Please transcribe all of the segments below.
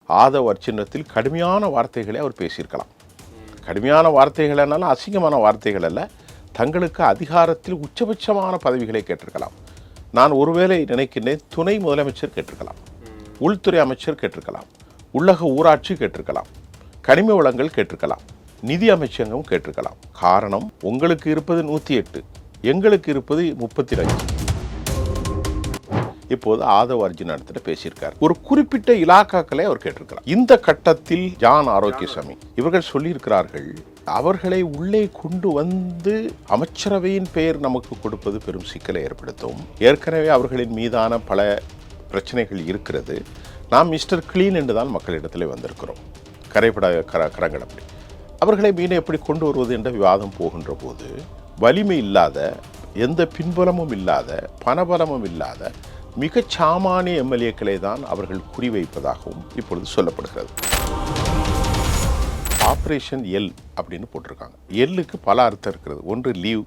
ஆதவ் அர்ஜுனத்தில் கடுமையான வார்த்தைகளை அவர் பேசியிருக்கலாம். கடுமையான வார்த்தைகள் என்னாலும் அசிங்கமான வார்த்தைகள் அல்ல, தங்களுக்கு அதிகாரத்தில் உச்சபட்சமான பதவிகளை கேட்டிருக்கலாம். நான் ஒருவேளை நினைக்கின்றேன், துணை முதலமைச்சர் கேட்டிருக்கலாம், உள்துறை அமைச்சர் கேட்டிருக்கலாம், உள்ளக ஊராட்சி கேட்டிருக்கலாம், கனிம வளங்கள் கேட்டிருக்கலாம், நிதி அமைச்சகம் கேட்டிருக்கலாம். காரணம், உங்களுக்கு இருப்பது 108, எங்களுக்கு இருப்பது 32. இப்போது ஆதவ் அர்ஜுனத்தில் பேசியிருக்கார். ஒரு குறிப்பிட்ட இலாக்காக்களை அவர் கேட்டிருக்கிறார். இந்த கட்டத்தில் ஜான் ஆரோக்கியசாமி இவர்கள் சொல்லியிருக்கிறார்கள், அவர்களை உள்ளே கொண்டு வந்து அமைச்சரவையின் பெயர் நமக்கு கொடுப்பது பெரும் சிக்கலை ஏற்படுத்தும். ஏற்கனவே அவர்களின் மீதான பல பிரச்சனைகள் இருக்கிறது. நாம் மிஸ்டர் கிளீன் என்று தான் மக்களிடத்தில் வந்திருக்கிறோம். கரைப்பட கரங்கள் அப்படி அவர்களை மீண்டும் எப்படி கொண்டு வருவது என்ற விவாதம் போகின்ற போது, வலிமை இல்லாத, எந்த பின்புலமும் இல்லாத, பணபலமும் இல்லாத மிக சாமானிய எம்எல்ஏக்களை தான் அவர்கள் குறிவைப்பதாகவும் இப்பொழுது சொல்லப்படுகிறது. ஆப்ரேஷன் எல் அப்படின்னு போட்டிருக்காங்க. எல்லுக்கு பல அர்த்தம் இருக்கிறது. ஒன்று லீவ்,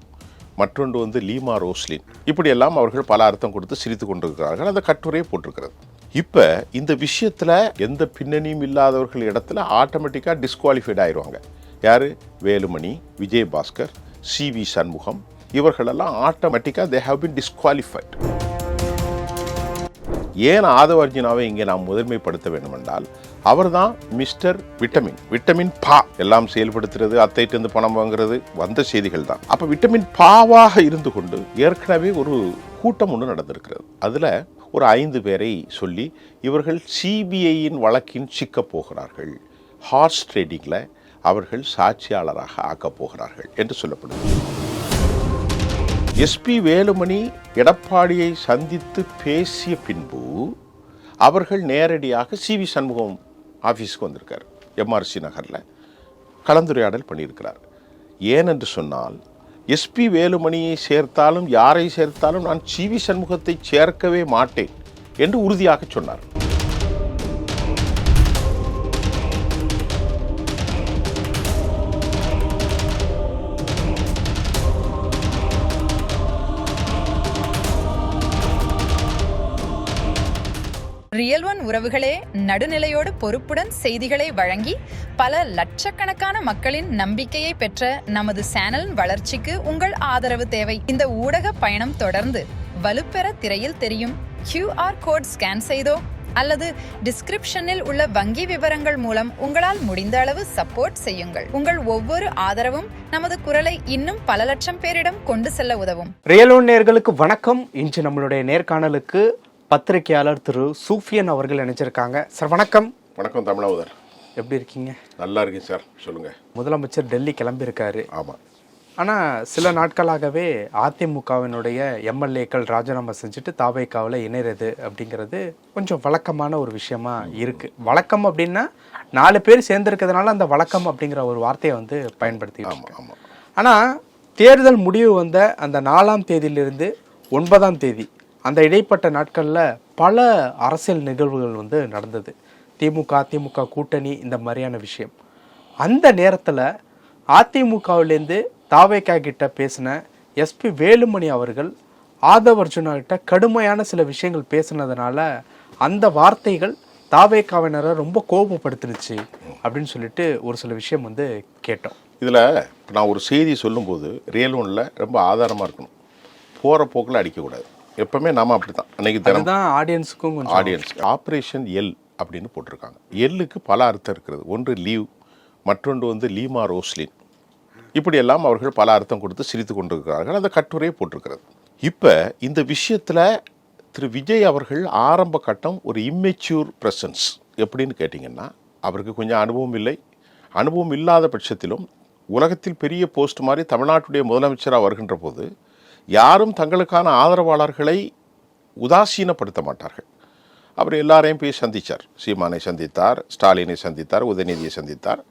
மற்றொன்று லீமா ரோஸ்லின். இப்படியெல்லாம் அவர்கள் பல அர்த்தம் கொடுத்து சிரித்து கொண்டிருக்கிறார்கள். அந்த கட்டுரையை போட்டிருக்கிறது. இப்போ இந்த விஷயத்தில் எந்த பின்னணியும் இல்லாதவர்கள் இடத்துல ஆட்டோமேட்டிக்காக டிஸ்குவாலிஃபைட் ஆயிடுவாங்க. யார்? வேலுமணி, விஜயபாஸ்கர், சி.வி. சண்முகம், இவர்களெல்லாம் ஆட்டோமேட்டிக்காக தே ஹவ் பின் டிஸ்குவாலிஃபைட். ஏன் ஆதவ் அர்ஜுனாவை இங்கே நாம் முதன்மைப்படுத்த வேண்டும் என்றால், அவர் தான் மிஸ்டர் விட்டமின் பா எல்லாம் செயல்படுத்துறது, அத்தைட்டு பணம் வாங்குறது வந்த செய்திகள் தான். அப்போ விட்டமின் பாவாக இருந்து கொண்டு ஏற்கனவே ஒரு கூட்டம் ஒன்று நடந்திருக்கிறது. அதில் ஒரு 5 பேரை சொல்லி இவர்கள் சிபிஐயின் வழக்கின் சிக்கப் போகிறார்கள், ஹார்ஸ் ட்ரேடிங்கில் அவர்கள் சாட்சியாளராக ஆக்கப் போகிறார்கள் என்று சொல்லப்படுகிறது. எஸ்பி வேலுமணி எடப்பாடியை சந்தித்து பேசிய பின்பு அவர்கள் நேரடியாக சி.வி. சண்முகம் ஆஃபீஸுக்கு வந்திருக்கார். எம்ஆர்சி நகரில் கலந்துரையாடல் பண்ணியிருக்கிறார். ஏனென்று சொன்னால், எஸ்பி வேலுமணியை சேர்த்தாலும் யாரை சேர்த்தாலும் நான் சி.வி. சண்முகத்தை சேர்க்கவே மாட்டேன் என்று உறுதியாக சொன்னார். ரியல் ஒன் உறவுகளே, நடுநிலையோடு பொறுப்புடன் செய்திகளை வழங்கி பல லட்சக்கணக்கான மக்களின் நம்பிக்கையை பெற்ற நமது சேனலின் வளர்ச்சிக்கு உங்கள் ஆதரவு தேவை. இந்த ஊடக பயணம் தொடர்ந்து வலுப்பெற திரையில் தெரியும் QR கோட் ஸ்கேன் செய்தோ அல்லது டிஸ்கிரிப்ஷனில் உள்ள வங்கி விவரங்கள் மூலம் உங்களால் முடிந்த அளவு சப்போர்ட் செய்யுங்கள். உங்கள் ஒவ்வொரு ஆதரவும் நமது குரலை இன்னும் பல லட்சம் பேரிடம் கொண்டு செல்ல உதவும். ரியல் ஒன் நேயர்களுக்கு வணக்கம். இன்று நம்மளுடைய நேர்காணலுக்கு பத்திரிகையாளர் திரு சூஃபியன் அவர்கள் இணைச்சிருக்காங்க. சார் வணக்கம். வணக்கம் தமிழாவுதர், எப்படி இருக்கீங்க? நல்லா இருக்கேன் சார், சொல்லுங்கள். முதலமைச்சர் டெல்லி கிளம்பியிருக்காரு. ஆமாம். ஆனால் சில நாட்களாகவே அதிமுகவினுடைய எம்எல்ஏக்கள் ராஜினாமா செஞ்சுட்டு தாவேக்காவில் இணைறது அப்படிங்கிறது கொஞ்சம் வழக்கமான ஒரு விஷயமா இருக்குது. வழக்கம் அப்படின்னா 4 பேர் சேர்ந்துருக்கிறதுனால அந்த வழக்கம் அப்படிங்கிற ஒரு வார்த்தையை பயன்படுத்திட்டு இருக்காங்க. ஆனால் தேர்தல் முடிவு வந்த அந்த 4ஆம் தேதியிலிருந்து 9ஆம் தேதி அந்த இடைப்பட்ட நாட்களில் பல அரசியல் நிகழ்வுகள் நடந்தது. அதிமுக கூட்டணி இந்த மாதிரியான விஷயம். அந்த நேரத்தில் அதிமுகவிலேருந்து தாவேக்கா கிட்ட பேசின எஸ்பி வேலுமணி அவர்கள் ஆதவ் அர்ஜுனா கிட்ட கடுமையான சில விஷயங்கள் பேசினதுனால அந்த வார்த்தைகள் தாவேக்காவினரை ரொம்ப கோபப்படுத்திருச்சு அப்படின்னு சொல்லிட்டு ஒரு சில விஷயம் கேட்டோம். இதில் நான் ஒரு செய்தி சொல்லும்போது ரியல் ஒன்றில் ரொம்ப ஆதாரமாக இருக்கணும். போகிற போக்கில் அடிக்கக்கூடாது. எப்பவுமே நாம அப்படி தான். அன்னைக்கு தான் ஆடியன்ஸுக்கும் ஆப்ரேஷன் எல் அப்படின்னு போட்டிருக்காங்க. எல்லுக்கு பல அர்த்தம் இருக்கிறது. ஒன்று லீவ், மற்றொன்று லீமா ரோஸ்லின். இப்படியெல்லாம் அவர்கள் பல அர்த்தம் கொடுத்து சிரித்து கொண்டிருக்கிறார்கள். அந்த கட்டுரையை போட்டிருக்கிறது. இப்போ இந்த விஷயத்தில் திரு விஜய் அவர்கள் ஆரம்ப கட்டம் ஒரு இம்மெச்சூர் ப்ரெசன்ஸ். எப்படின்னு கேட்டிங்கன்னா, அவருக்கு கொஞ்சம் அனுபவம் இல்லை. அனுபவம் இல்லாத பட்சத்திலும் உலகத்தில் பெரிய போஸ்ட் மாதிரி தமிழ்நாட்டுடைய முதலமைச்சராக வருகின்ற போது யாரும் தங்களுக்கான ஆதரவாளர்களை உதாசீனப்படுத்த மாட்டார்கள். அவர் எல்லாரையும் போய் சந்தித்தார். சீமானை சந்தித்தார், ஸ்டாலினை சந்தித்தார், உதயநிதியை சந்தித்தார்.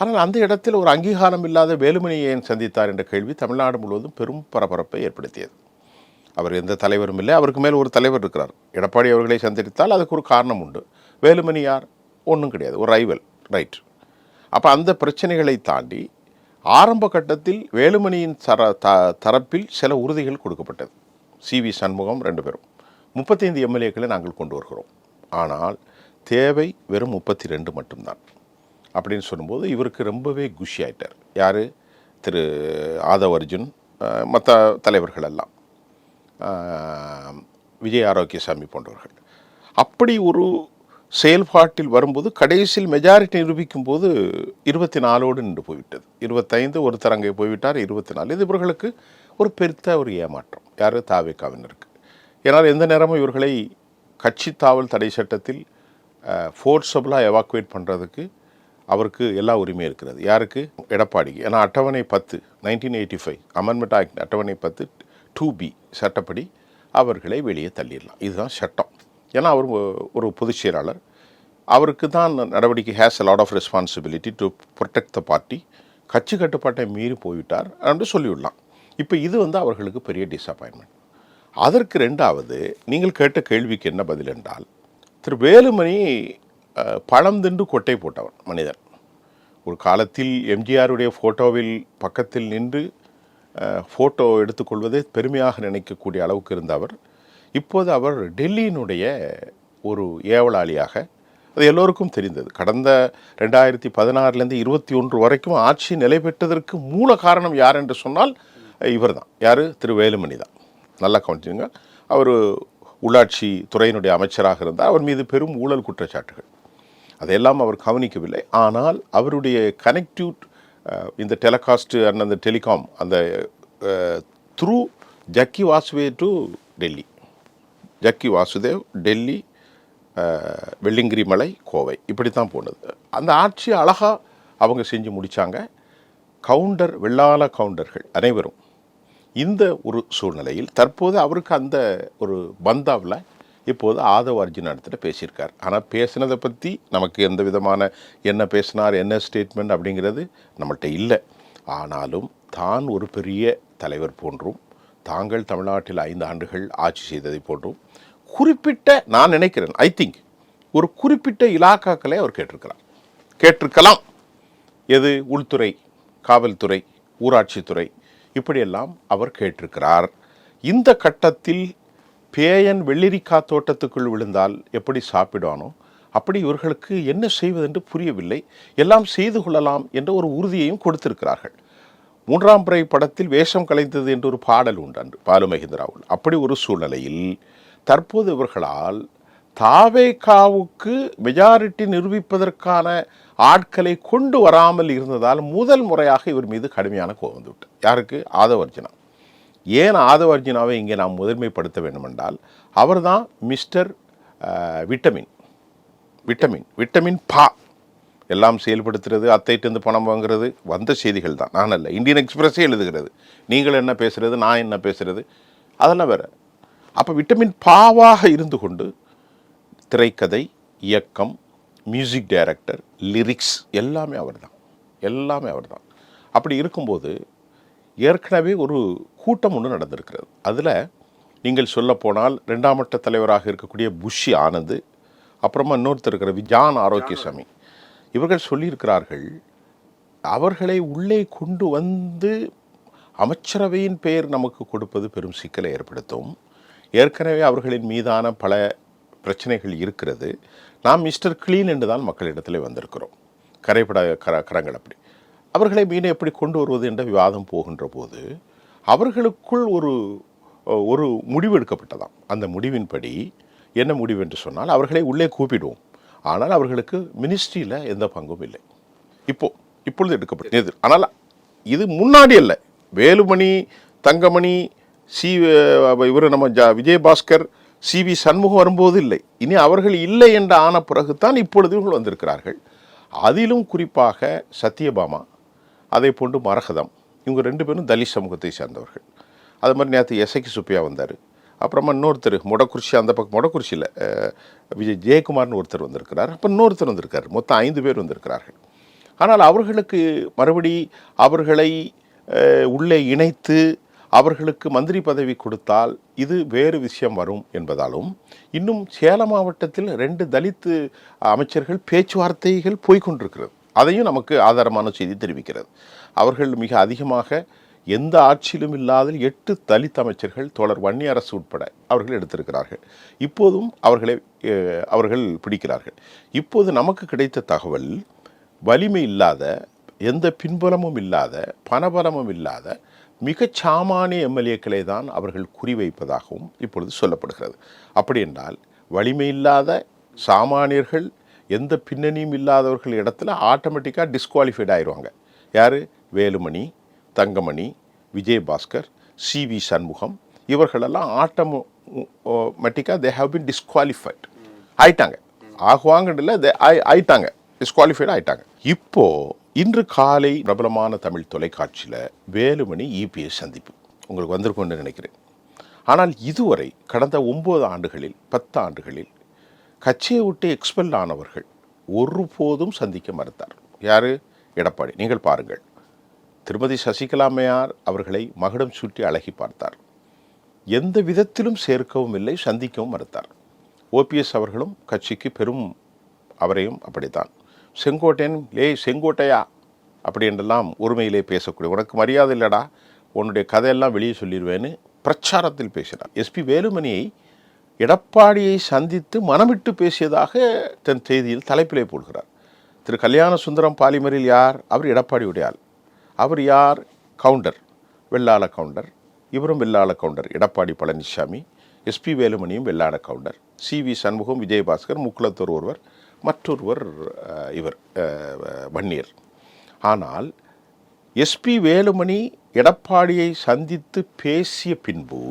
ஆனால் அந்த இடத்தில் ஒரு அங்கீகாரம் இல்லாத வேலுமணியை ஏன் சந்தித்தார் என்ற கேள்வி தமிழ்நாடு முழுவதும் பெரும் பரபரப்பை ஏற்படுத்தியது. அவர் எந்த தலைவரும் இல்லை, அவருக்கு மேல் ஒரு தலைவர் இருக்கிறார். எடப்பாடி அவர்களை சந்தித்தால் அதுக்கு ஒரு காரணம் உண்டு. வேலுமணி யார்? ஒன்றும் கிடையாது, ஒரு ரைவல். ரைட். அப்போ அந்த பிரச்சனைகளை தாண்டி ஆரம்ப கட்டத்தில் வேலுமணியின் தரப்பில் சில உறுதிகள் கொடுக்கப்பட்டது. சி.வி. சண்முகம் 2 பேரும் 35 எம்எல்ஏக்களை நாங்கள் கொண்டு வருகிறோம். ஆனால் தேவை வெறும் 32 மட்டும்தான் அப்படின்னு சொல்லும்போது இவருக்கு ரொம்பவே குஷி ஆயிட்டார். யார்? திரு ஆதவ் அர்ஜுன், மற்ற தலைவர்கள் எல்லாம், விஜய் ஆரோக்கியசாமி போன்றவர்கள். அப்படி ஒரு செயல்பாட்டில் வரும்போது கடைசியில் மெஜாரிட்டி நிரூபிக்கும் போது 24ஓடு நின்று போய்விட்டது. 25 ஒரு தரங்கை போய்விட்டார், 24. இது இவர்களுக்கு ஒரு பெருத்த ஒரு ஏமாற்றம். யார்? தாவேகாவினருக்கு. ஏன்னால் எந்த நேரமும் இவர்களை கட்சி தாவல் தடை சட்டத்தில் ஃபோர்ஸபுளாக எவாக்குவேட் பண்ணுறதுக்கு அவருக்கு எல்லா உரிமையும் இருக்கிறது. யாருக்கு? எடப்பாடிக்கு. ஏன்னா அட்டவணை 10 1985 அமெண்ட்மெண்ட் ஆக்ட் அட்டவணை 10 2B சட்டப்படி அவர்களை வெளியே தள்ளிடலாம். இதுதான் சட்டம். ஏன்னா அவர் ஒரு பொதுச் செயலாளர், அவருக்கு தான் நடவடிக்கை has a lot of responsibility to protect the party. கட்சி கட்டுப்பாட்டை மீறி போய்விட்டார் என்று சொல்லிவிடலாம். இப்போ இது அவர்களுக்கு பெரிய டிஸப்பாயின்மெண்ட். அதற்கு ரெண்டாவது, நீங்கள் கேட்ட கேள்விக்கு என்ன பதில் என்றால், திரு வேலுமணி பழம் தின்று கொட்டை போட்டவன் மனிதன். ஒரு காலத்தில் எம்ஜிஆருடைய ஃபோட்டோவில் பக்கத்தில் நின்று ஃபோட்டோ எடுத்துக்கொள்வதை பெருமையாக நினைக்கக்கூடிய அளவுக்கு இருந்தவர். இப்போது அவர் டெல்லியினுடைய ஒரு ஏவலாளியாக, அது எல்லோருக்கும் தெரிந்தது. கடந்த 2016 21 வரைக்கும் ஆட்சி நிலை பெற்றதற்கு மூல காரணம் யார் என்று சொன்னால் இவர் தான். யார்? திரு வேலுமணி தான். நல்லா கவனிச்சுங்க. அவர் உள்ளாட்சி துறையினுடைய அமைச்சராக இருந்தால் அவர் மீது பெரும் ஊழல் குற்றச்சாட்டுகள், அதையெல்லாம் அவர் கவனிக்கவில்லை. ஆனால் அவருடைய கனெக்டிவ் இந்த டெலிகாஸ்ட் அண்ட் அந்த டெலிகாம் அந்த த்ரூ ஜக்கி வாசுதேவ் டு டெல்லி, ஜக்கி வாசுதேவ் டெல்லி, வெள்ளிங்கிரி மலை, கோவை, இப்படி தான் போனது. அந்த ஆட்சி அழகாக அவங்க செஞ்சு முடித்தாங்க. கவுண்டர் வெள்ளாள கவுண்டர்கள் அனைவரும். இந்த ஒரு சூழ்நிலையில் தற்போது அவருக்கு அந்த ஒரு பந்தாவில் இப்போது ஆதவ் அர்ஜுன் இடத்துல பேசியிருக்கார். ஆனால் பேசினதை பற்றி நமக்கு எந்த விதமான என்ன பேசினார், என்ன ஸ்டேட்மெண்ட் அப்படிங்கிறது நம்மள்கிட்ட இல்லை. ஆனாலும் தான் ஒரு பெரிய தலைவர் போன்றும், தாங்கள் தமிழ்நாட்டில் 5 ஆண்டுகள் ஆட்சி செய்ததை போன்றும் குறிப்பிட்ட, நான் நினைக்கிறேன், ஐ திங்க் ஒரு குறிப்பிட்ட இலாக்காக்களை அவர் கேட்டிருக்கலாம். எது? உள்துறை, காவல்துறை, ஊராட்சித்துறை, இப்படியெல்லாம் அவர் கேட்டிருக்கிறார். இந்த கட்டத்தில் பேயன் வெள்ளரிக்காய் தோட்டத்துக்குள் விழுந்தால் எப்படி சாப்பிடுவானோ அப்படி இவர்களுக்கு என்ன செய்வதென்று புரியவில்லை. எல்லாம் செய்து கொள்ளலாம் என்ற ஒரு உறுதியையும் கொடுத்திருக்கிறார்கள். 3ஆம் பிறை படத்தில் வேஷம் கலைந்தது என்று ஒரு பாடல் உண்டு அன்று பாலு மகேந்திராவில். அப்படி ஒரு சூழ்நிலையில் தற்போது இவர்களால் தாவேகாவுக்கு மெஜாரிட்டி நிரூபிப்பதற்கான ஆட்களை கொண்டு வராமல் இருந்ததால் முதல் முறையாக இவர் மீது கடுமையான கோபம் வந்துவிட்டு. யாருக்கு? ஆதவ் அர்ஜுனா. ஏன் ஆதவ் அர்ஜுனாவை இங்கே நாம் முதன்மைப்படுத்த வேண்டுமென்றால் அவர் தான் மிஸ்டர் விட்டமின் பா எல்லாம் செயல்படுத்துறது, அத்தைட்டு பணம் வாங்குறது வந்த செய்திகள் தான், நான் அல்ல. இந்தியன் எக்ஸ்பிரஸே எழுதுகிறது. நீங்கள் என்ன பேசுகிறது, நான் என்ன பேசுகிறது, அதெல்லாம் வேறு. அப்போ விட்டமின் பாவாக இருந்து கொண்டு திரைக்கதை, இயக்கம், மியூசிக் டைரக்டர், லிரிக்ஸ் எல்லாமே அவர் தான். அப்படி இருக்கும்போது ஏற்கனவே ஒரு கூட்டம் ஒன்று நடந்திருக்கிறது. அதில் நீங்கள் சொல்ல போனால் 2ஆம் மட்ட தலைவராக இருக்கக்கூடிய புஷி ஆனந்த், அப்புறமா இன்னொருத்தர் இருக்கிற ஜான் ஆரோக்கியசாமி, இவர்கள் சொல்லியிருக்கிறார்கள், அவர்களை உள்ளே கொண்டு வந்து அமைச்சரவையின் பெயர் நமக்கு கொடுப்பது பெரும் சிக்கலை ஏற்படுத்தும். ஏற்கனவே அவர்களின் மீதான பல பிரச்சனைகள் இருக்கிறது. நாம் மிஸ்டர் கிளீன் என்று தான் மக்களிடத்தில் வந்திருக்கிறோம். கரைப்பட கரங்கள் அப்படி அவர்களை மீண்டும் எப்படி கொண்டு வருவது என்ற விவாதம் போகின்ற போது அவர்களுக்குள் ஒரு முடிவு எடுக்கப்பட்டதாம். அந்த முடிவின்படி என்ன முடிவு என்று சொன்னால், அவர்களை உள்ளே கூப்பிடுவோம், ஆனால் அவர்களுக்கு மினிஸ்ட்ரியில் எந்த பங்கும் இல்லை. இப்பொழுது எடுக்கப்பட்டது. ஆனால் இது முன்னாடி அல்ல. வேலுமணி, தங்கமணி, இவர் நம்ம விஜயபாஸ்கர், CV சண்முகம் வரும்போது இல்லை. இனி அவர்கள் இல்லை என்று ஆன பிறகுதான் இப்பொழுது இவர்கள் வந்திருக்கிறார்கள். அதிலும் குறிப்பாக சத்யபாமா, அதே போன்று மரகதம், இவங்க 2 பேரும் தலித் சமூகத்தை சேர்ந்தவர்கள். அது மாதிரி நேற்று எஸ்ஐக்கு சுப்பியா வந்தார். அப்புறமா இன்னொருத்தர் மொடக்குறிச்சி, அந்த பக்கம் மொடக்குறிச்சியில் விஜய் ஜெயக்குமார்னு ஒருத்தர் வந்திருக்கிறார். அப்போ இன்னொருத்தர் வந்திருக்கார். மொத்தம் 5 பேர் வந்திருக்கிறார்கள். ஆனால் அவர்களுக்கு மறுபடி அவர்களை உள்ளே இணைத்து அவர்களுக்கு மந்திரி பதவி கொடுத்தால் இது வேறு விஷயம் வரும் என்பதாலும், இன்னும் சேலம் மாவட்டத்தில் 2 தலித் அமைச்சர்கள் பேச்சுவார்த்தைகள் போய்கொண்டிருக்கிறது. அதையும் நமக்கு ஆதாரமான செய்தி தெரிவிக்கிறது. அவர்கள் மிக அதிகமாக எந்த ஆட்சியிலும் இல்லாத 8 தலித் அமைச்சர்கள் தோழர் வன்னியரசு உட்பட அவர்கள் எடுத்திருக்கிறார்கள். இப்போதும் அவர்கள் பிடிக்கிறார்கள். இப்போது நமக்கு கிடைத்த தகவல், வலிமை இல்லாத, எந்த பின்புலமும் இல்லாத, பணபலமும் இல்லாத மிகச் சாமானிய எம்எல்ஏக்களை தான் அவர்கள் குறிவைப்பதாகவும் இப்பொழுது சொல்லப்படுகிறது. அப்படி என்றால் வலிமை இல்லாத சாமானியர்கள், எந்த பின்னணியும் இல்லாதவர்கள் இடத்துல ஆட்டோமேட்டிக்காக டிஸ்குவாலிஃபைட் ஆயிடுவாங்க. யார்? வேலுமணி, தங்கமணி, விஜயபாஸ்கர், சி.வி. சண்முகம், இவர்களெல்லாம் ஆட்டோமேட்டிக்காக தே ஹவ் பின் டிஸ்குவாலிஃபைட் ஆயிட்டாங்க. ஆகுவாங்கன்னு ஆயிட்டாங்க, டிஸ்குவாலிஃபைட் ஆயிட்டாங்க. இப்போ இன்று காலை பிரபலமான தமிழ் தொலைக்காட்சியில் வேலுமணி இபிஎஸ் சந்திப்பு உங்களுக்கு வந்திருக்கும்னு நினைக்கிறேன். ஆனால் இதுவரை கடந்த 9 ஆண்டுகளில் 10 ஆண்டுகளில் கட்சியை விட்டு எக்ஸ்பெல் ஆனவர்கள் ஒருபோதும் சந்திக்க மறுத்தார். யார்? எடப்பாடி. நீங்கள் பாருங்கள், திருமதி சசிகலா அம்மையார் அவர்களை மகுடம் சூட்டி அழகி பார்த்தார். எந்த விதத்திலும் சேர்க்கவும் இல்லை, சந்திக்கவும் மறுத்தார். ஓபிஎஸ் அவர்களும் கட்சிக்கு பெரும், அவரையும் அப்படித்தான். செங்கோட்டையன், செங்கோட்டையா அப்படி என்றெல்லாம் உரிமையிலே பேசக்கூடிய, உனக்கு மரியாதை இல்லடா, உன்னுடைய கதையெல்லாம் வெளியே சொல்லிடுவேன்னு பிரச்சாரத்தில் பேசினார். எஸ்பி வேலுமணியை எடப்பாடியை சந்தித்து மனமிட்டு பேசியதாக தன் செய்தியில் தலைப்பிலே போடுகிறார். திரு கல்யாண சுந்தரம் பாலிமரில் யார்? அவர் எடப்பாடியுடைய ஆள். அவர் யார்? கவுண்டர், வெள்ளாள கவுண்டர். இவரும் வெள்ளாள கவுண்டர். எடப்பாடி பழனிசாமி, எஸ்பி வேலுமணியும் வெள்ளாள கவுண்டர். சி.வி. சண்முகம், விஜயபாஸ்கர், முக்குலத்தூர் ஒருவர், மற்றொருவர் இவர் வன்னியர். ஆனால் எஸ்பி வேலுமணி எடப்பாடியை சந்தித்து பேசிய பின்பு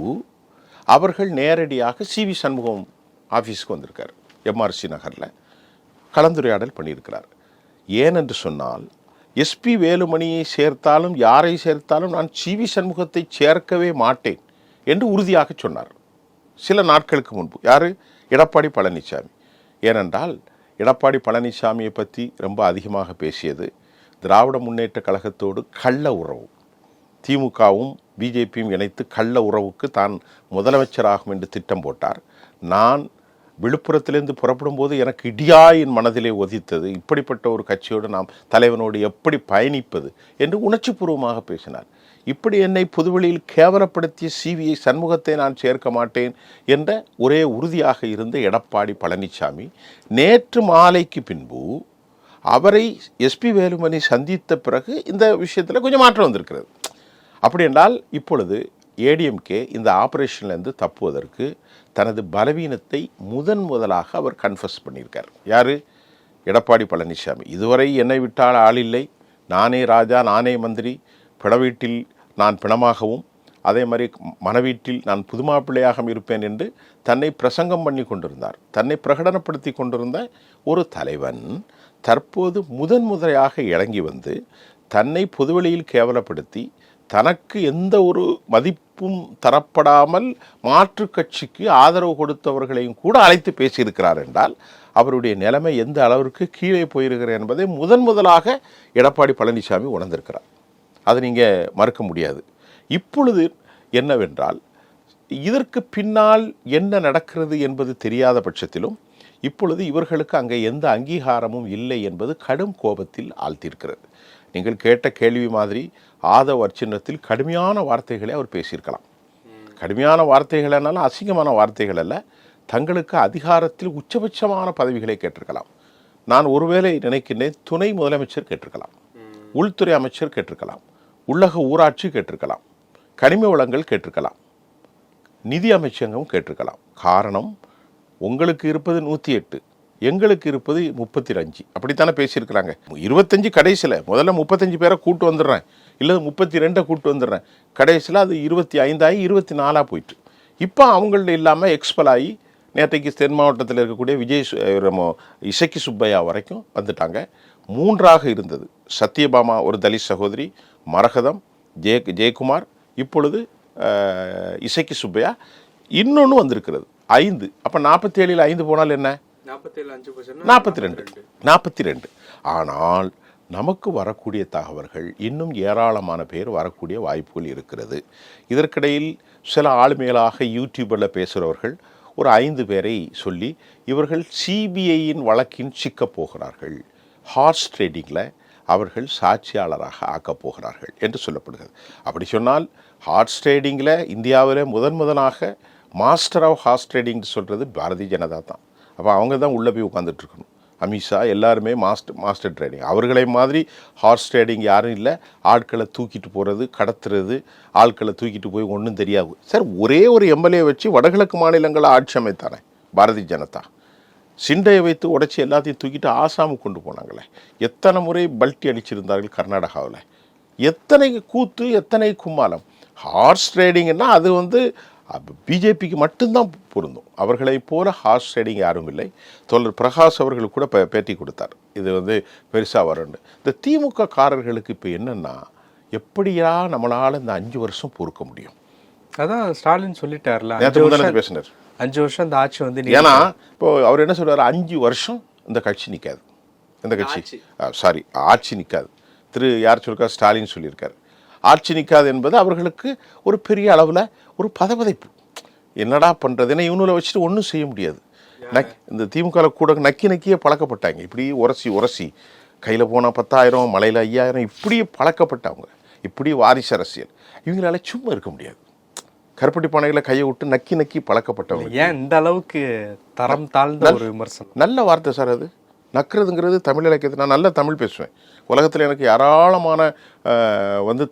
அவர்கள் நேரடியாக சி.வி. சண்முகம் ஆஃபீஸுக்கு வந்திருக்கார். எம்ஆர்சி நகரில் கலந்துரையாடல் பண்ணியிருக்கிறார். ஏனென்று சொன்னால், எஸ்பி வேலுமணியை சேர்த்தாலும் யாரை சேர்த்தாலும் நான் சி.வி. சண்முகத்தை சேர்க்கவே மாட்டேன் என்று உறுதியாக சொன்னார் சில நாட்களுக்கு முன்பு. யார்? எடப்பாடி பழனிசாமி. ஏனென்றால் எடப்பாடி பழனிசாமியை பற்றி ரொம்ப அதிகமாக பேசியது திராவிட முன்னேற்ற கழகத்தோடு கள்ள உறவு, திமுகவும் பிஜேபியும் இணைத்து கள்ள உறவுக்கு தான் முதலமைச்சராகும் என்று திட்டம் போட்டார். நான் விழுப்புரத்திலிருந்து புறப்படும் போது எனக்கு இடியா என் மனதிலே ஒதித்தது, இப்படிப்பட்ட ஒரு கட்சியோடு நாம் தலைவனோடு எப்படி பயணிப்பது என்று உணர்ச்சிபூர்வமாக பேசினார். இப்படி என்னை பொதுவெளியில் கேவலப்படுத்திய சி.வி. சண்முகத்தை நான் சேர்க்க மாட்டேன் என்ற ஒரே உறுதியாக இருந்த எடப்பாடி பழனிசாமி நேற்று மாலைக்கு பின்பு அவரை எஸ்பி வேலுமணி சந்தித்த பிறகு இந்த விஷயத்தில் கொஞ்சம் மாற்றம் வந்திருக்கிறது. அப்படி என்றால் இப்பொழுது ஏடிஎம்கே இந்த ஆபரேஷன்லேருந்து தப்புவதற்கு தனது பலவீனத்தை முதலாக அவர் கன்ஃபஸ் பண்ணியிருக்கார். யார்? எடப்பாடி பழனிசாமி. இதுவரை என்னை விட்டால் ஆள் இல்லை, நானே ராஜா, நானே மந்திரி, பிணவீட்டில் நான் பிணமாகவும் அதே மாதிரி மனவீட்டில் நான் புதுமாப்பிள்ளையாக இருப்பேன் என்று தன்னை பிரசங்கம் பண்ணி கொண்டிருந்தார். தன்னை பிரகடனப்படுத்தி கொண்டிருந்த ஒரு தலைவன் தற்போது முதலாக இறங்கி வந்து தன்னை பொதுவெளியில் கேவலப்படுத்தி தனக்கு எந்த ஒரு மதிப்பும் தரப்படாமல் மாற்று கட்சிக்கு ஆதரவு கொடுத்தவர்களையும் கூட அழைத்து பேசியிருக்கிறார் என்றால் அவருடைய நிலைமை எந்த அளவிற்கு கீழே போயிருக்கிறார் என்பதை முதலாக எடப்பாடி பழனிசாமி உணர்ந்திருக்கிறார். அதை நீங்கள் மறுக்க முடியாது. இப்பொழுது என்னவென்றால், இதற்கு பின்னால் என்ன நடக்கிறது என்பது தெரியாத பட்சத்திலும் இப்பொழுது இவர்களுக்கு அங்கே எந்த அங்கீகாரமும் இல்லை என்பது கடும் கோபத்தில் ஆழ்த்தியிருக்கிறது. நீங்கள் கேட்ட கேள்வி மாதிரி ஆதவ் அர்ச்சனத்தில் கடுமையான வார்த்தைகளை அவர் பேசியிருக்கலாம். கடுமையான வார்த்தைகள் என்னாலும் அசிங்கமான வார்த்தைகள் அல்ல, தங்களுக்கு அதிகாரத்தில் உச்சபட்சமான பதவிகளை கேட்டிருக்கலாம். நான் ஒருவேளை நினைக்கின்றேன், துணை முதலமைச்சர் கேட்டிருக்கலாம், உள்துறை அமைச்சர் கேட்டிருக்கலாம், உள்ளக ஊராட்சி கேட்டிருக்கலாம், கனிம வளங்கள் கேட்டிருக்கலாம், நிதி அமைச்சகம் கேட்டிருக்கலாம். காரணம், உங்களுக்கு இருப்பது 108, எங்களுக்கு இருப்பது 35, அப்படித்தானே பேசியிருக்கிறாங்க. 25 கடைசியில், முதல்ல 35 பேரை கூட்டு வந்துடுறேன், இல்லை 32 கூட்டு வந்துடுறேன், கடைசியில் அது 25 ஆகி 24 போயிட்டு இப்போ அவங்கள்ட்ட இல்லாமல் எக்ஸ்பல் ஆகி நேற்றைக்கு தென் மாவட்டத்தில் இருக்கக்கூடிய இசக்கி சுப்பையா வரைக்கும் வந்துட்டாங்க. 3ஆக இருந்தது சத்யபாமா, ஒரு தலித் சகோதரி, மரகதம், ஜெயக்குமார், இப்பொழுது இசக்கி சுப்பையா, இன்னொன்று வந்திருக்கிறது 5. அப்போ 47ல் 5 போனால் என்ன? 42. ஆனால் நமக்கு வரக்கூடிய தகவல்கள் இன்னும் ஏராளமான பேர் வரக்கூடிய வாய்ப்புகள் இருக்கிறது. இதற்கிடையில் சில ஆளுமைகளாக யூடியூபில் பேசுகிறவர்கள் ஒரு 5 பேரை சொல்லி இவர்கள் சிபிஐயின் வழக்கின் சிக்கப் போகிறார்கள், ஹார்ஸ் ட்ரேடிங்கில் அவர்கள் சாட்சியாளராக ஆக்கப் போகிறார்கள் என்று சொல்லப்படுகிறது. அப்படி சொன்னால் ஹார்ஸ் ட்ரேடிங்கில் இந்தியாவில் முதலாக மாஸ்டர் ஆஃப் ஹார்ஸ் ட்ரேடிங்னு சொல்கிறது பாரதிய ஜனதா தான். அப்போ அவங்க தான் உள்ளே போய் உட்காந்துட்டு இருக்கணும். அமித்ஷா எல்லாருமே மாஸ்டர் ட்ரேடிங். அவர்களை மாதிரி ஹார்ஸ் ட்ரேடிங் யாரும் இல்லை. ஆட்களை தூக்கிட்டு போகிறது, கடத்துறது, ஆட்களை தூக்கிட்டு போய் ஒன்றும் தெரியாது. சார், ஒரே ஒரு எம்எல்ஏ வச்சு வடகிழக்கு மாநிலங்களை ஆட்சி அமைத்தானே பாரதிய ஜனதா. சிண்டையை வைத்து உடைச்சி எல்லாத்தையும் தூக்கிட்டு ஆசாமுக்கு கொண்டு போனாங்களே. எத்தனை முறை பல்ட்டி அடிச்சிருந்தார்கள் கர்நாடகாவில். எத்தனை கூத்து, எத்தனை கும்மாலம். ஹார்ஸ் ட்ரேடிங்னா அது பிஜேபிக்கு மட்டும்தான் பொருந்தும். அவர்களைப் போல ஹார்ஸ் ட்ரேடிங் யாரும் இல்லை. தோழர் பிரகாஷ் அவர்கள் கூட பேட்டி கொடுத்தார், இது பெருசாக வரும்னு. இந்த திமுக காரர்களுக்கு இப்போ என்னென்னா, எப்படியா நம்மளால் இந்த 5 வருஷம் பொறுக்க முடியும்? அதான் ஸ்டாலின் சொல்லிட்டார்ல, பேசினார் 5 வருஷம் இந்த ஆட்சி ஏன்னா இப்போ அவர் என்ன சொல்றாரு, 5 வருஷம் இந்த கட்சி நிற்காது, இந்த கட்சி ஆட்சி நிற்காது. யார் சொல்லிருக்கார்? ஸ்டாலின் சொல்லியிருக்காரு. ஆட்சி நிற்காது என்பது அவர்களுக்கு ஒரு பெரிய அளவில் ஒரு பதபதைப்பு. என்னடா பண்ணுறது, ஏன்னா இவனுல வச்சுட்டு ஒன்றும் செய்ய முடியாது. இந்த திமுக கூட நக்கியே பழக்கப்பட்டாங்க. இப்படி உரசி கையில் போனால் 10,000, மலையில் 5,000, இப்படியே பழக்கப்பட்டவங்க. இப்படி வாரிசு அரசியல். இவங்களால சும்மா இருக்க முடியாது. கருப்பட்டி பானைகளை கையை விட்டு நக்கி பழக்கப்பட்டவங்க. ஏன் இந்த அளவுக்கு தரம் தாழ்ந்த ஒரு விமர்சனம்? நல்ல வார்த்தை சார் அது. நக்கிறதுங்கிறது தமிழ் இலக்கியத்தை. நான் நல்ல தமிழ் பேசுவேன். உலகத்தில் எனக்கு ஏராளமான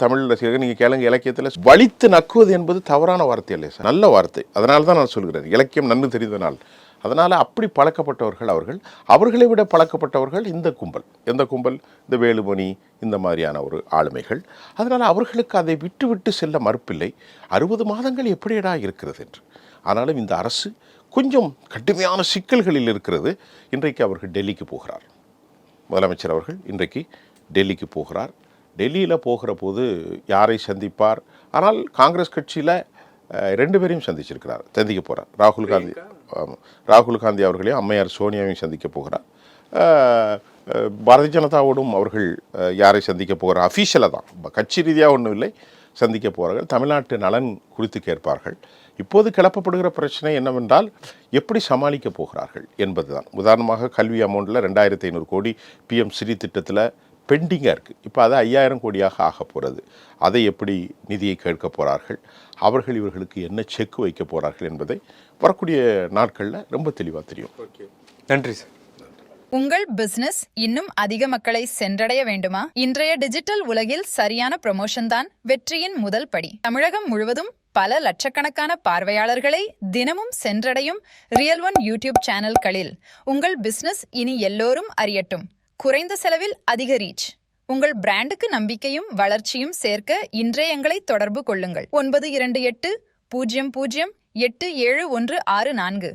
தமிழ் ரசிகர்கள். நீங்கள் கேளுங்க, இலக்கியத்தில் வலித்து நக்குவது என்பது தவறான வார்த்தை இல்லை சார், நல்ல வார்த்தை. அதனால தான் நான் சொல்கிறேன், இலக்கியம் நன்கு தெரிந்தனால். அதனால் அப்படி பழக்கப்பட்டவர்கள் அவர்களை விட பழக்கப்பட்டவர்கள் இந்த கும்பல். எந்த கும்பல்? இந்த வேலுமணி, இந்த மாதிரியான ஒரு ஆளுமைகள். அதனால் அவர்களுக்கு அதை விட்டு செல்ல மறுப்பில்லை. 60 மாதங்கள் எப்படியடா இருக்கிறது என்று. ஆனாலும் இந்த அரசு கொஞ்சம் கடுமையான சிக்கல்களில் இருக்கிறது. இன்றைக்கு அவர்கள் டெல்லிக்கு போகிறார். முதலமைச்சர் அவர்கள் இன்றைக்கு டெல்லிக்கு போகிறார். டெல்லியில் போகிற போது யாரை சந்திப்பார்? ஆனால் காங்கிரஸ் கட்சியில் 2 பேரையும் சந்திக்க போகிறார். ராகுல் காந்தி அவர்களையும் அம்மையார் சோனியாவையும் சந்திக்க போகிறார். பாரதிய ஜனதாவோடும் அவர்கள் யாரை சந்திக்க போகிறார்? அஃபீஷியலாக தான், கட்சி ரீதியாக ஒன்றும் இல்லை, சந்திக்க போகிறார்கள். தமிழ்நாட்டு நலன் குறித்து கேட்பார்கள். இப்போது கிளப்பப்படுகிற பிரச்சனை என்னவென்றால், எப்படி சமாளிக்க போகிறார்கள் என்பதுதான். உதாரணமாக கல்வி அமௌண்ட்டில் 2,500 கோடி PM ஸ்ரீ திட்டத்தில் பெண்டிங்காக இருக்குது. இப்போ அது 5,000 கோடியாக ஆக போகிறது. அதை எப்படி நிதியை கேட்க போகிறார்கள், அவர்கள் இவர்களுக்கு என்ன செக் வைக்க போகிறார்கள் என்பதை வரக்கூடிய நாட்களில் ரொம்ப தெளிவாக தெரியும். நன்றி சார். உங்கள் பிசினஸ் இன்னும் அதிக மக்களை சென்றடைய வேண்டுமா? இன்றைய டிஜிட்டல் உலகில் சரியான ப்ரமோஷன் தான் வெற்றியின் முதல் படி. தமிழகம் முழுவதும் பல லட்சக்கணக்கான பார்வையாளர்களை தினமும் சென்றடையும் ரியல் ஒன் யூடியூப் சேனல்களில் உங்கள் பிசினஸ் இனி எல்லோரும் அறியட்டும். குறைந்த செலவில் அதிக ரீச். உங்கள் பிராண்டுக்கு நம்பிக்கையும் வளர்ச்சியும் சேர்க்க இன்றே எங்களை தொடர்பு கொள்ளுங்கள். 928 00 8714.